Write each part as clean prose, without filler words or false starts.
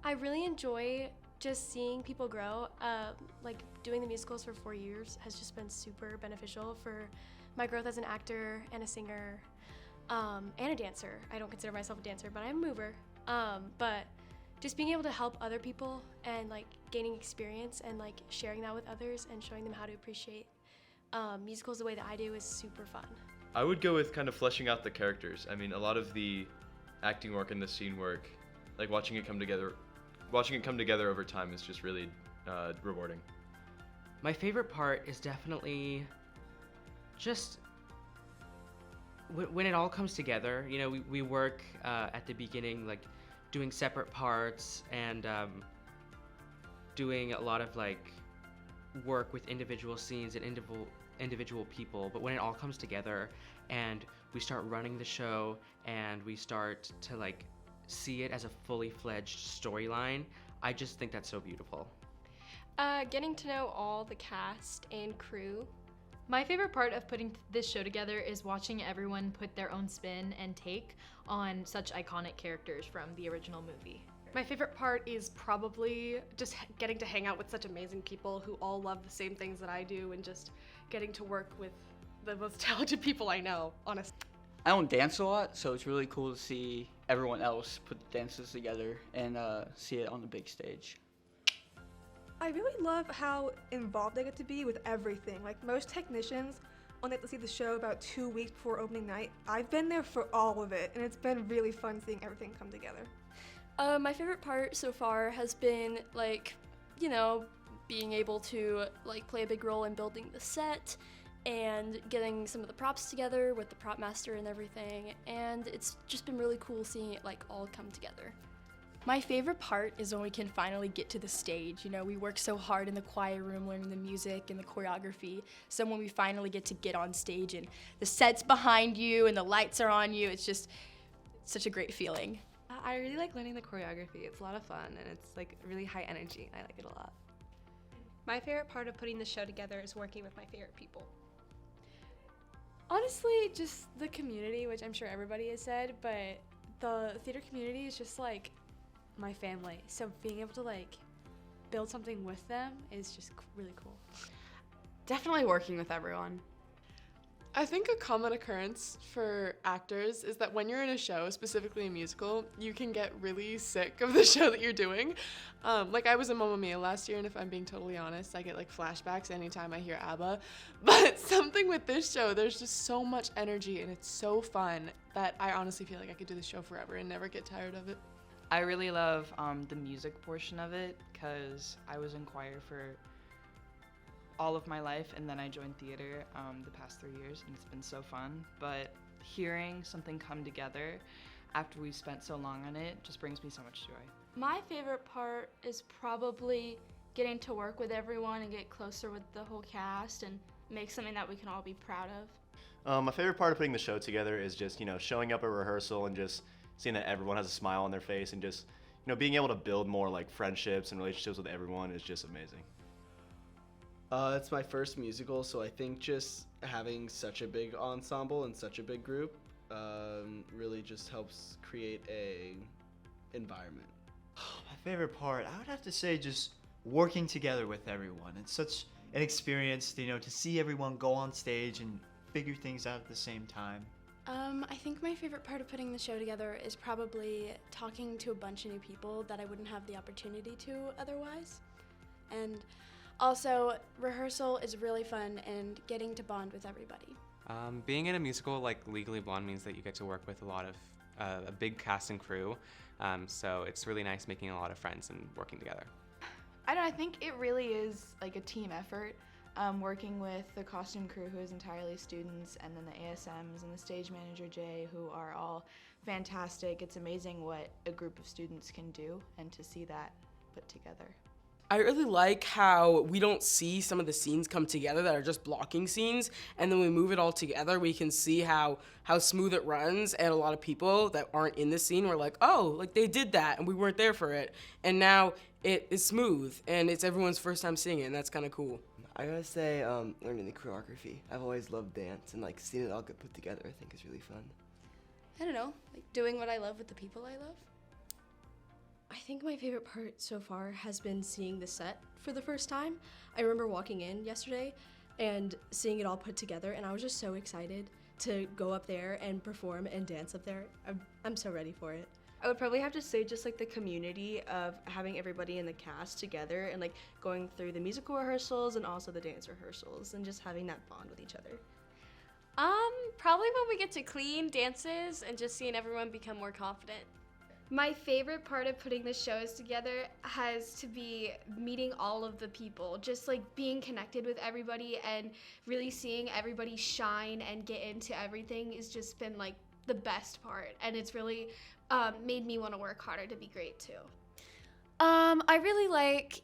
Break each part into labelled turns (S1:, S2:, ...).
S1: I really enjoy just seeing people grow. Like doing the musicals for 4 years has just been super beneficial for my growth as an actor and a singer, and a dancer. I don't consider myself a dancer, but I'm a mover. But just being able to help other people and like gaining experience and like sharing that with others and showing them how to appreciate musicals the way that I do is super fun.
S2: I would go with kind of fleshing out the characters. I mean, a lot of the acting work and the scene work, like watching it come together over time is just really rewarding.
S3: My favorite part is definitely just when it all comes together. You know, we work at the beginning like doing separate parts and doing a lot of like work with individual scenes and individual people, but when it all comes together and we start running the show and we start to like see it as a fully fledged storyline, I just think that's so beautiful.
S1: Getting to know all the cast and crew.
S4: My favorite part of putting this show together is watching everyone put their own spin and take on such iconic characters from the original movie.
S5: My favorite part is probably just getting to hang out with such amazing people who all love the same things that I do and just getting to work with the most talented people I know, honestly.
S6: I don't dance a lot, so it's really cool to see everyone else put the dances together and see it on the big stage.
S7: I really love how involved I get to be with everything. Like most technicians only get to see the show about 2 weeks before opening night. I've been there for all of it, and it's been really fun seeing everything come together.
S8: My favorite part so far has been like, being able to like play a big role in building the set and getting some of the props together with the prop master and everything, and it's just been really cool seeing it like all come together.
S9: My favorite part is when we can finally get to the stage. We work so hard in the choir room learning the music and the choreography. So when we finally get on stage and the set's behind you and the lights are on you, it's just such a great feeling.
S5: I really like learning the choreography. It's a lot of fun and it's like really high energy. I like it a lot.
S10: My favorite part of putting the show together is working with my favorite people.
S11: Honestly, just the community, which I'm sure everybody has said, but the theater community is just like my family. So being able to like build something with them is just really cool.
S12: Definitely working with everyone.
S13: I think a common occurrence for actors is that when you're in a show, specifically a musical, you can get really sick of the show that you're doing. Like I was in Mamma Mia last year, and if I'm being totally honest, I get like flashbacks anytime I hear ABBA. But something with this show, there's just so much energy and it's so fun that I honestly feel like I could do this show forever and never get tired of it.
S14: I really love the music portion of it because I was in choir for all of my life, and then I joined theater the past 3 years, and it's been so fun. But hearing something come together after we've spent so long on it just brings me so much joy.
S15: My favorite part is probably getting to work with everyone and get closer with the whole cast and make something that we can all be proud of.
S16: My favorite part of putting the show together is just, showing up at rehearsal and just seeing that everyone has a smile on their face, and just, being able to build more like friendships and relationships with everyone is just amazing.
S17: It's my first musical, so I think just having such a big ensemble and such a big group really just helps create a environment.
S18: My favorite part, I would have to say just working together with everyone. It's such an experience, to see everyone go on stage and figure things out at the same time.
S9: I think my favorite part of putting the show together is probably talking to a bunch of new people that I wouldn't have the opportunity to otherwise. And also, rehearsal is really fun and getting to bond with everybody.
S19: Being in a musical like Legally Blonde means that you get to work with a lot of a big cast and crew, so it's really nice making a lot of friends and working together.
S12: I think it really is like a team effort, working with the costume crew who is entirely students, and then the ASMs and the stage manager Jay, who are all fantastic. It's amazing what a group of students can do, and to see that put together.
S20: I really like how we don't see some of the scenes come together that are just blocking scenes, and then we move it all together. We can see how smooth it runs, and a lot of people that aren't in the scene were like, oh, like they did that and we weren't there for it. And now it is smooth and it's everyone's first time seeing it, and that's kind of cool.
S6: I gotta say, learning the choreography. I've always loved dance, and like seeing it all get put together, I think is really fun.
S8: I don't know, like doing what I love with the people I love.
S21: I think my favorite part so far has been seeing the set for the first time. I remember walking in yesterday and seeing it all put together, and I was just so excited to go up there and perform and dance up there. I'm so ready for it.
S22: I would probably have to say just like the community of having everybody in the cast together and like going through the musical rehearsals and also the dance rehearsals and just having that bond with each other.
S23: Probably when we get to clean dances and just seeing everyone become more confident.
S24: My favorite part of putting the shows together has to be meeting all of the people, just like being connected with everybody and really seeing everybody shine and get into everything has just been like the best part, and it's really made me want to work harder to be great too.
S8: I really like,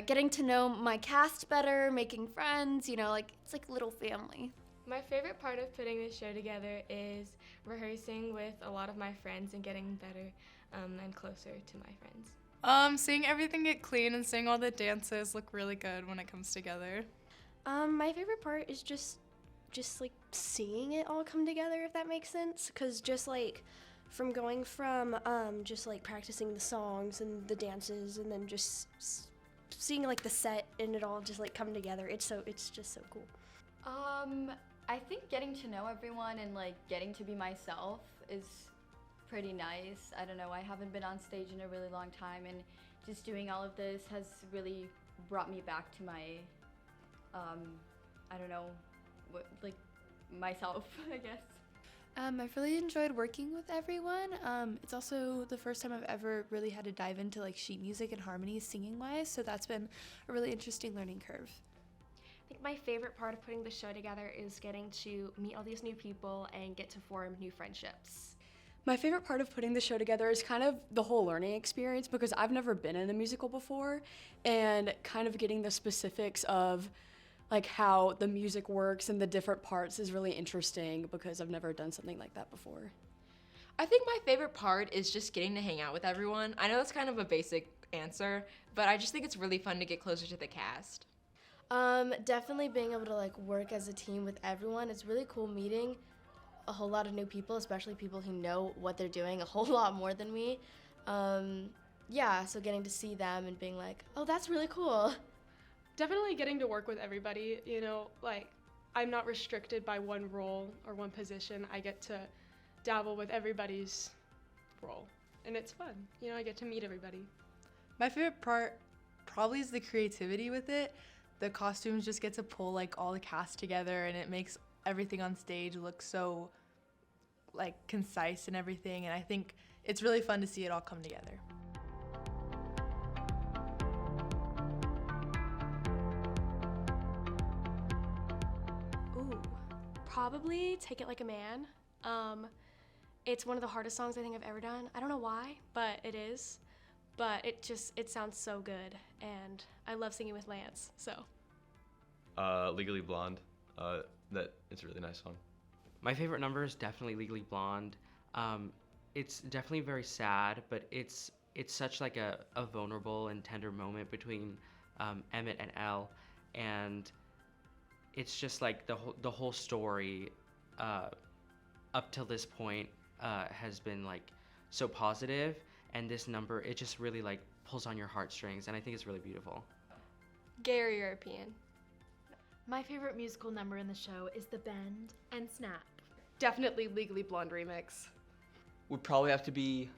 S8: getting to know my cast better, making friends, like it's like little family.
S25: My favorite part of putting the show together is rehearsing with a lot of my friends and getting better and closer to my friends.
S26: Seeing everything get clean and seeing all the dances look really good when it comes together.
S1: My favorite part is just like seeing it all come together, if that makes sense. Because just like from going from just like practicing the songs and the dances and then just seeing like the set and it all just like come together, it's just so cool.
S27: I think getting to know everyone and like getting to be myself is pretty nice. I don't know, I haven't been on stage in a really long time, and just doing all of this has really brought me back to my, I don't know, like myself, I guess.
S28: I've really enjoyed working with everyone. It's also the first time I've ever really had to dive into like sheet music and harmonies singing wise, so that's been a really interesting learning curve.
S24: I think my favorite part of putting the show together is getting to meet all these new people and get to form new friendships.
S9: My favorite part of putting the show together is kind of the whole learning experience, because I've never been in a musical before, and kind of getting the specifics of like how the music works and the different parts is really interesting, because I've never done something like that before.
S29: I think my favorite part is just getting to hang out with everyone. I know that's kind of a basic answer, but I just think it's really fun to get closer to the cast.
S1: Definitely being able to like work as a team with everyone. It's really cool meeting a whole lot of new people, especially people who know what they're doing a whole lot more than me. Yeah, so getting to see them and being like, oh, that's really cool.
S5: Definitely getting to work with everybody, like I'm not restricted by one role or one position. I get to dabble with everybody's role, and it's fun. I get to meet everybody.
S26: My favorite part probably is the creativity with it. The costumes just get to pull like all the cast together, and it makes everything on stage look so like concise and everything, and I think it's really fun to see it all come together.
S1: Ooh, probably Take It Like a Man. It's one of the hardest songs I think I've ever done. I don't know why, but it is. But it sounds so good, and I love singing with Lance, so.
S2: Legally Blonde. It's a really nice song.
S3: My favorite number is definitely Legally Blonde. It's definitely very sad, but it's such like a vulnerable and tender moment between Emmett and Elle, and it's just like the whole story up till this point has been like so positive, and this number, it just really like pulls on your heartstrings, and I think it's really beautiful.
S23: Gay or European?
S4: My favorite musical number in the show is The Bend and Snap.
S5: Definitely Legally Blonde remix.
S6: Would probably have to be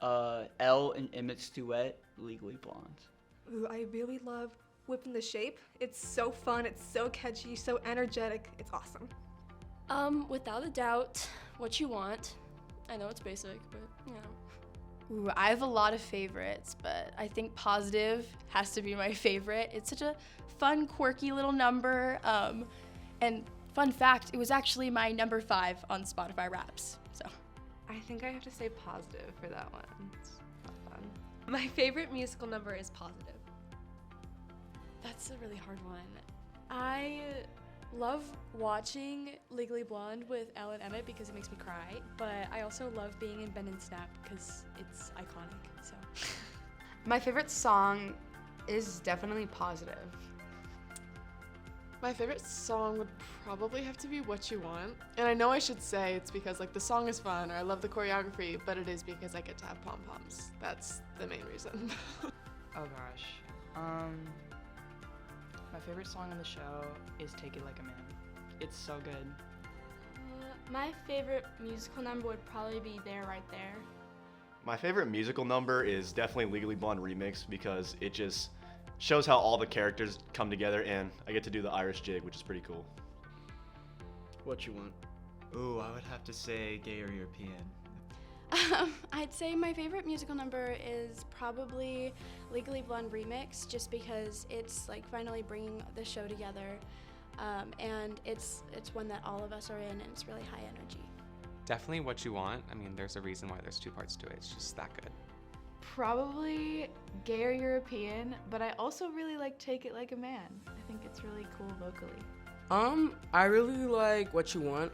S6: Elle and Emmett's duet, Legally Blonde.
S7: Ooh, I really love Whipping the Shape. It's so fun, it's so catchy, so energetic. It's awesome.
S8: Without a doubt, What You Want. I know it's basic, but
S9: Ooh, I have a lot of favorites, but I think Positive has to be my favorite. It's such a fun, quirky little number. And fun fact, it was actually my number 5 on Spotify Wraps. So
S10: I think I have to say Positive for that one. It's fun.
S23: My favorite musical number is Positive.
S9: That's a really hard one. I love watching Legally Blonde with Elle and Emmett because it makes me cry, but I also love being in Bend and Snap because it's iconic, so.
S12: My favorite song is definitely Positive.
S11: My favorite song would probably have to be What You Want. And I know I should say it's because like the song is fun or I love the choreography, but it is because I get to have pom-poms. That's the main reason.
S13: Oh gosh. My favorite song on the show is Take It Like a Man. It's so good.
S25: My favorite musical number would probably be There Right There.
S14: My favorite musical number is definitely Legally Blonde Remix because it just shows how all the characters come together, and I get to do the Irish jig, which is pretty cool.
S15: What You Want? Ooh, I would have to say Gay or European.
S28: I'd say my favorite musical number is probably Legally Blonde Remix, just because it's like finally bringing the show together, and it's one that all of us are in, and it's really high energy.
S16: Definitely What You Want. I mean, there's a reason why there's 2 parts to it. It's just that good.
S12: Probably Gay or European, but I also really like Take It Like a Man. I think it's really cool vocally.
S17: I really like What You Want.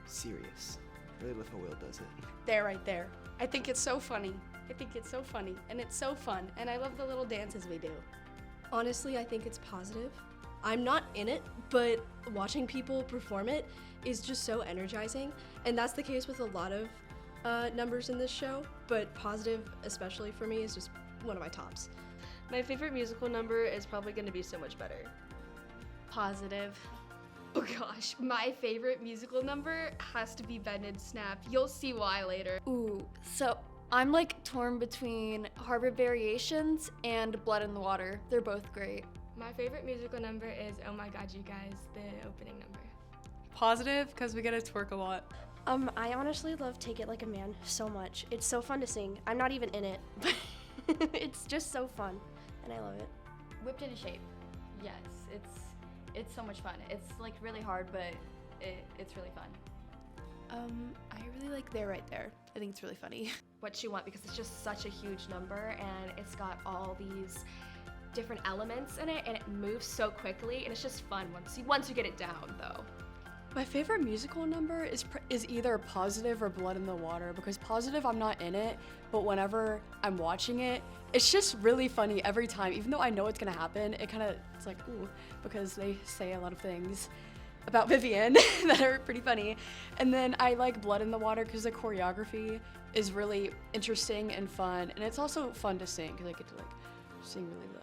S15: Serious. Really love how Will does it.
S9: There, right there. I think it's so funny. And it's so fun, and I love the little dances we do.
S21: Honestly, I think it's positive. I'm not in it, but watching people perform it is just so energizing, and that's the case with a lot of numbers in this show, but positive, especially for me, is just one of my tops.
S22: My favorite musical number is probably going to be So Much Better.
S1: Positive.
S24: Oh gosh, my favorite musical number has to be Bend and Snap. You'll see why later.
S8: Ooh, so I'm like torn between Harbor Variations and Blood in the Water. They're both great.
S25: My favorite musical number is Oh My God You Guys, the opening number.
S26: Positive, because we get to twerk a lot.
S21: I honestly love Take It Like a Man so much. It's so fun to sing. I'm not even in it, but it's just so fun, and I love it.
S27: Whipped into Shape. Yes, it's so much fun. It's like really hard, but it's really fun.
S28: I really like There Right There. I think it's really funny.
S18: What You Want, because it's just such a huge number, and it's got all these different elements in it, and it moves so quickly, and it's just fun once you get it down, though.
S9: My favorite musical number is either Positive or Blood in the Water, because Positive, I'm not in it, but whenever I'm watching it, it's just really funny every time. Even though I know it's gonna happen, it's like, ooh, because they say a lot of things about Vivian that are pretty funny. And then I like Blood in the Water because the choreography is really interesting and fun, and it's also fun to sing because I get to like sing really low.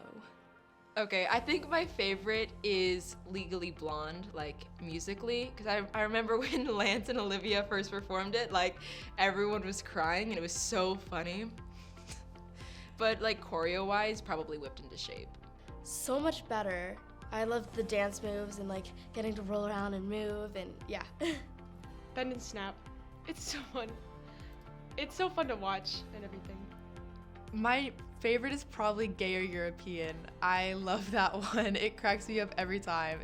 S29: Okay, I think my favorite is Legally Blonde, like musically, because I remember when Lance and Olivia first performed it, like everyone was crying and it was so funny. But like choreo-wise, probably Whipped into Shape.
S21: So much better. I love the dance moves and like getting to roll around and move, and yeah.
S5: Bend and Snap. It's so fun. It's so fun to watch and everything.
S26: My favorite is probably Gay or European. I love that one. It cracks me up every time.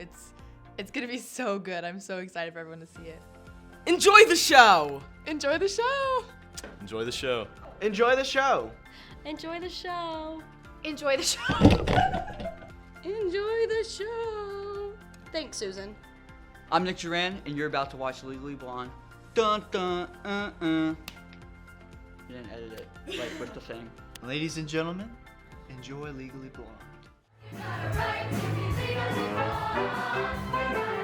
S26: It's gonna be so good. I'm so excited for everyone to see it.
S17: Enjoy the show!
S26: Enjoy the show!
S14: Enjoy the show.
S15: Enjoy the show!
S21: Enjoy the show.
S24: Enjoy the show.
S21: Enjoy the show. Thanks, Susan.
S6: I'm Nick Duran, and you're about to watch Legally Blonde. Dun dun You didn't edit it, like with the thing.
S15: Ladies and gentlemen, enjoy Legally Blonde.
S19: You got a right to be legally blonde.